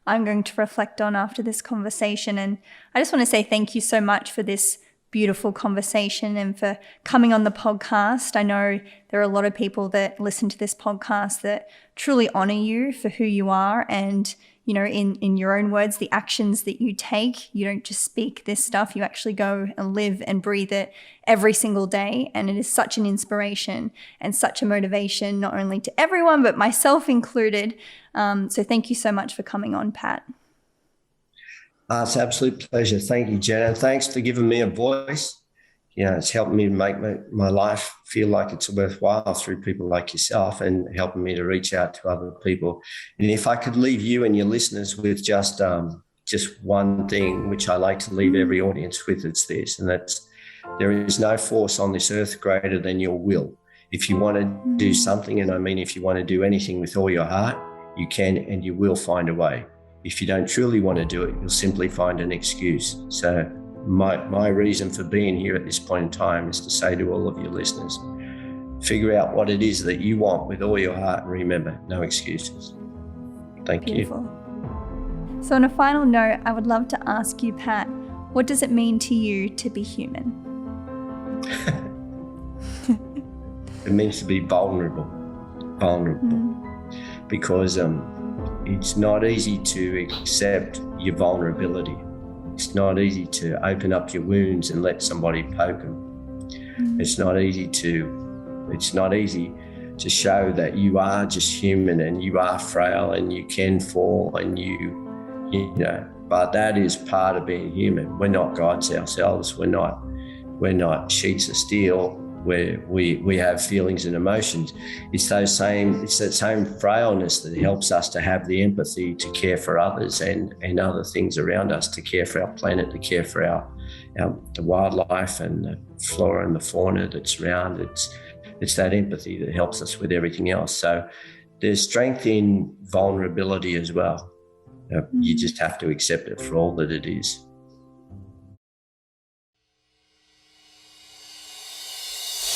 I'm going to reflect on after this conversation. And I just want to say thank you so much for this beautiful conversation and for coming on the podcast. I know there are a lot of people that listen to this podcast that truly honor you for who you are and, you know, in your own words, the actions that you take. You don't just speak this stuff, you actually go and live and breathe it every single day. And it is such an inspiration and such a motivation, not only to everyone, but myself included. So thank you so much for coming on, Pat. It's an absolute pleasure. Thank you, Jennah. Thanks for giving me a voice. You know, it's helped me to make my life feel like it's worthwhile through people like yourself, and helping me to reach out to other people. And if I could leave you and your listeners with just one thing, which I like to leave every audience with, it's this, and that's: there is no force on this earth greater than your will. If you want to do something, and I mean if you want to do anything with all your heart, you can and you will find a way. If you don't truly want to do it, you'll simply find an excuse. So my reason for being here at this point in time is to say to all of your listeners, figure out what it is that you want with all your heart, and remember, no excuses. Thank you. So on a final note, I would love to ask you, Pat, what does it mean to you to be human? It means to be vulnerable, because it's not easy to accept your vulnerability. It's not easy to open up your wounds and let somebody poke them. It's not easy to show that you are just human and you are frail and you can fall, and you know, but that is part of being human. We're not gods ourselves. We're not sheets of steel where we have feelings and emotions. It's that same frailness that helps us to have the empathy to care for others and other things around us, to care for our planet, to care for the wildlife and the flora and the fauna that's around. It's that empathy that helps us with everything else. So there's strength in vulnerability as well. You just have to accept it for all that it is.